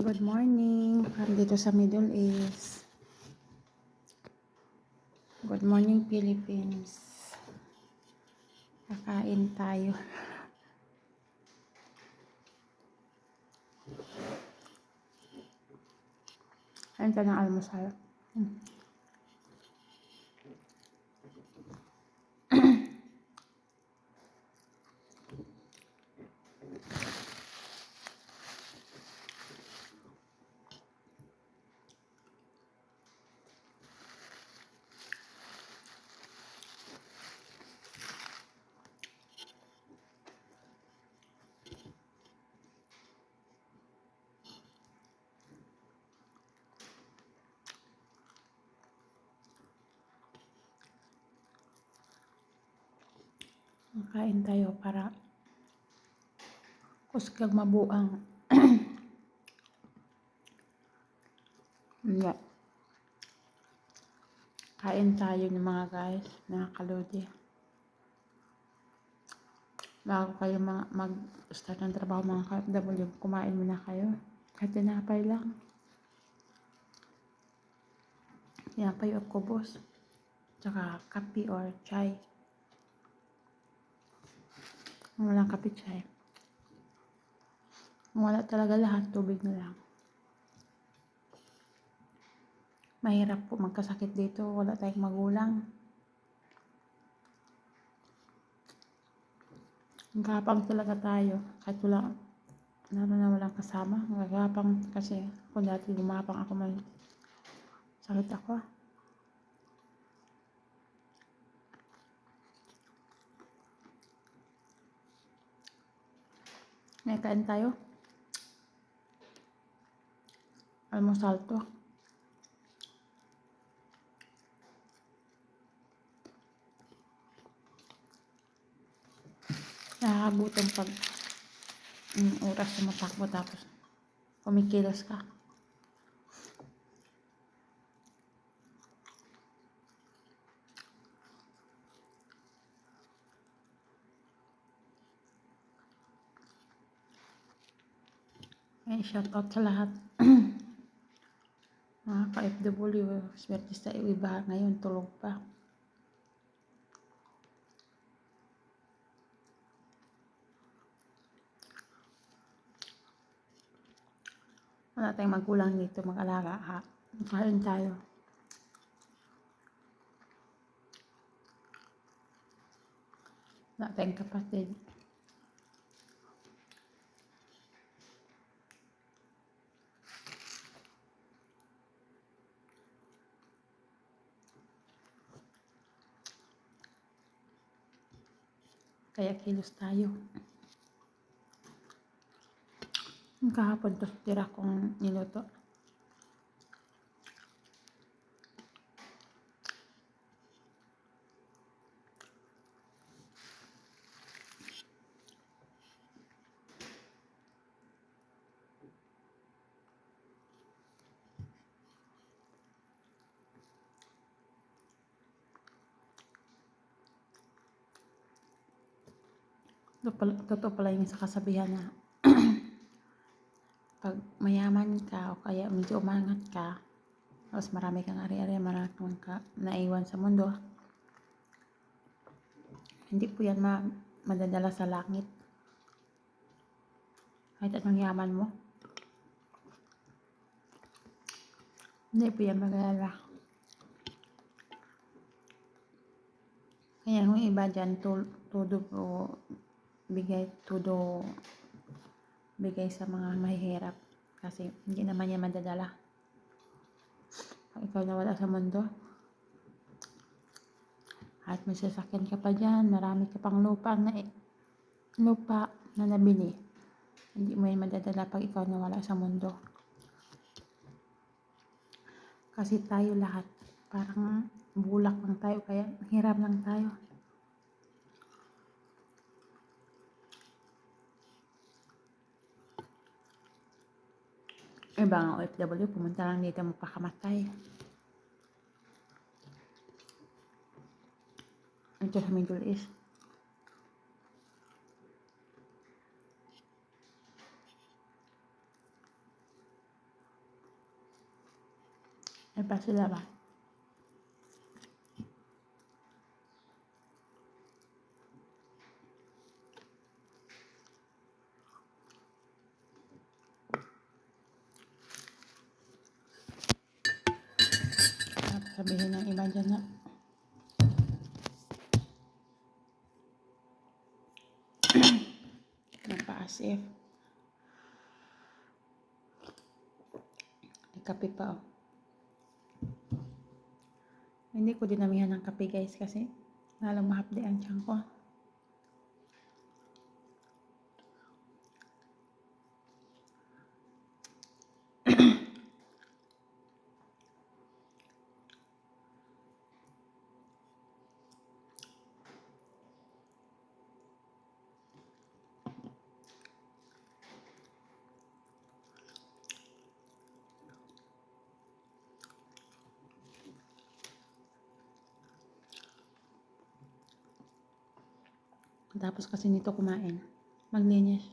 Good morning from dito sa Middle East. Good morning, Philippines. Kakain tayo. Kain tayo ng almusal. Kain tayo para kusgang mabuang. Yeah. Kain tayo ng mga guys, mga kalodi. Bago kayo mag-start ng trabaho mga KFW, kumain muna kayo. Kahit tinapay lang. Tinapay o kubos. Tsaka kape or chai. Kung walang kape, chai. Kung wala talaga lahat, tubig na lang. Mahirap po magkasakit dito. Wala tayong magulang. Gapang talaga tayo. Kahit wala, lalo na walang kasama. Gapang kasi kung dati gumapang ako, may sakit ako. May kain tayo. Almusal to. Nakakagutom pag oras na matakbo tapos kumikilos ka. Ay, shout out sa lahat. Mga ka-FW, swerte sa iba ngayon, tulog pa. Wala tayong magulang dito, mag-alaga ha. Kain tayo. Wala tayong kapatid. Kaya kilos tayo. Kahapon to tira kong niluto. Totoo pala yung sa kasabihan na pag mayaman ka o kaya medyo umangat ka, tapos marami kang ari-ari, marami ka naiwan sa mundo, hindi po yan madadala sa langit. Kahit anong yaman mo, hindi po yan madadala. Kaya yung iba dyan, todo bigay sa mga mahihirap kasi hindi naman yan madadala. Pag ikaw nawala sa mundo at may sasakyan ka pa dyan, marami ka pang lupa na nabili, hindi mo yan madadala pag ikaw nawala sa mundo. Kasi tayo lahat parang bulak lang tayo, kaya hirap lang tayo. Ibang OFW, pumunta lang dito magpakamatay. Ito sa Middle East. Ay pa sila ba? Sabihin ng iba dyan na napa-as if may kape pa oh. Hindi ko dinamihan ng kape guys kasi lalong mahapdi ang tiyan ko. Tapos kasi nito kumain, maglinis.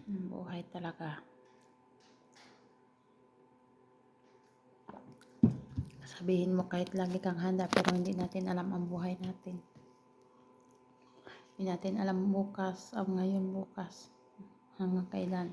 Buhay talaga. Sabihin mo kahit lagi kang handa pero hindi natin alam ang buhay natin. Hindi natin alam bukas, ang ngayon bukas, hanggang kailan.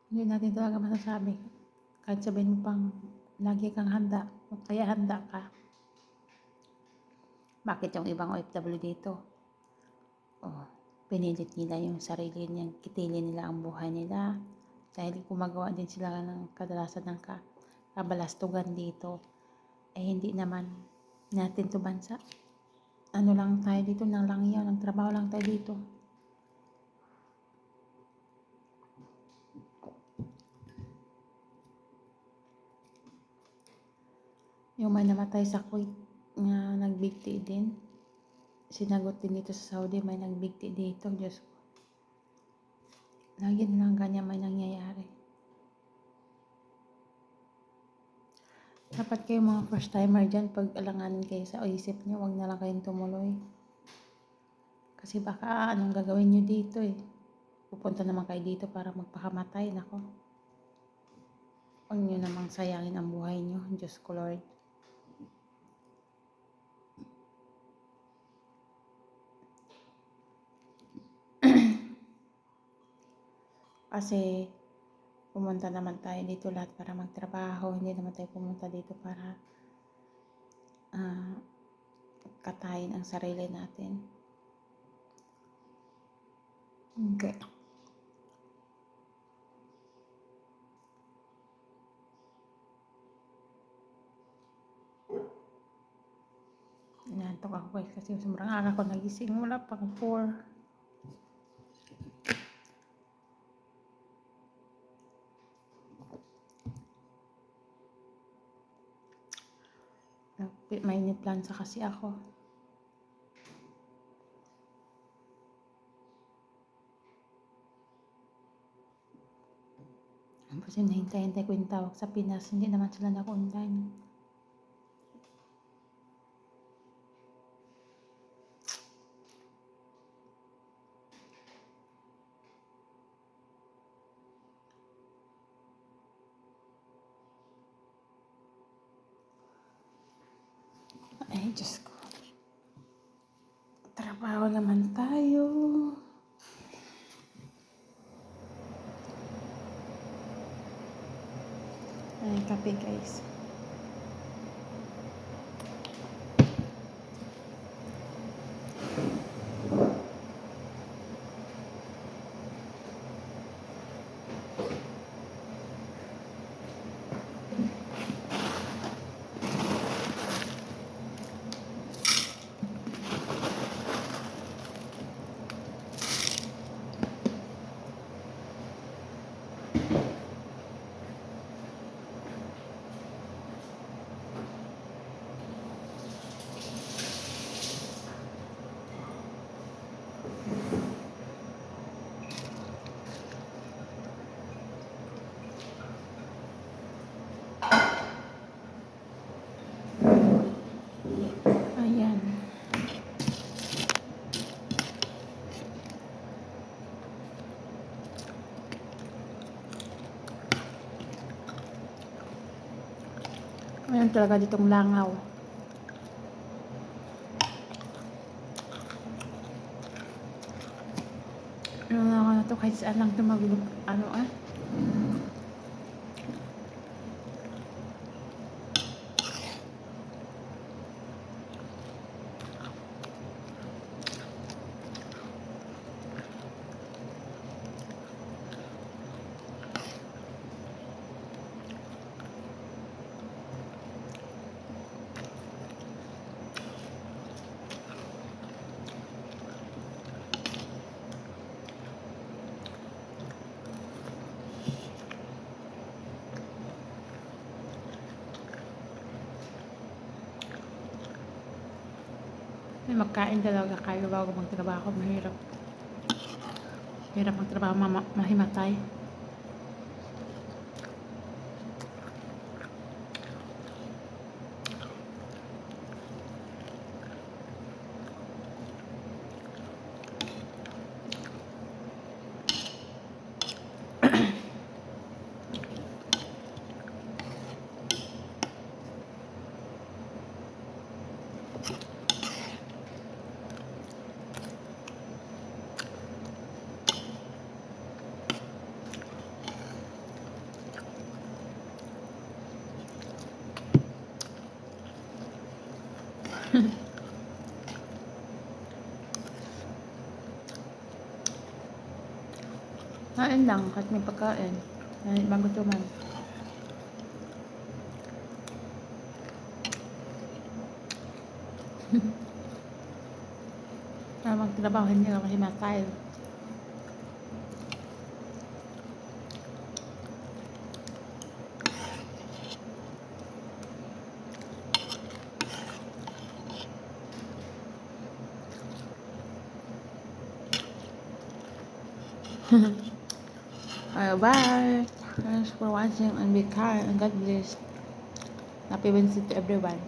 Hindi natin talaga masasabi. Kahit sabihin mo pang lagi kang handa, o kaya handa ka. Bakit yung ibang OFW dito? Oh, pinilit nila yung sarili niyang kitilin nila ang buhay nila. Dahil gumagawa din sila ng kadalasan ng kabalastugan dito. Eh hindi naman natin to bansa. Ano lang tayo dito, nang lang yan, nagtrabaho lang tayo dito. Yung may namatay sa Kuwait nga nagbigti din. Sinagot din dito sa Saudi, may nagbigti dito. Diyos ko. Lagi na lang ganyan may nangyayari. Dapat kayo mga first timer dyan, pag alanganin kayo sa isip nyo, huwag na lang kayong tumuloy. Kasi baka anong gagawin nyo dito eh. Pupunta naman kayo dito para magpakamatay. Nako. Huwag nyo namang sayangin ang buhay nyo. Diyos ko Lord. Kasi pumunta naman tayo dito lahat para magtrabaho. Hindi naman tayo pumunta dito para katayin ang sarili natin. Okay. Inantok ako guys kasi sobrang aga ko nagising. Wala pang 4. May niplansa kasi ako. Tapos hinahintay-hintay ko yung tawag sa Pinas. Hindi naman sila nag-online. Ay, Diyos ko. Trabaho naman tayo. Ay, kape guys. Ayan talaga ditong langaw. Yung langaw na to kahit saan lang ito magkain talaga kayo bago magtrabaho. Mahirap. Mahirap magtrabaho, mahimatay. Kain lang, kahit may pagkain. Magutuman. Para magtrabaho, hindi ka mahimatay. Bye. Thanks for watching and be kind and God bless. Happy Wednesday to everyone.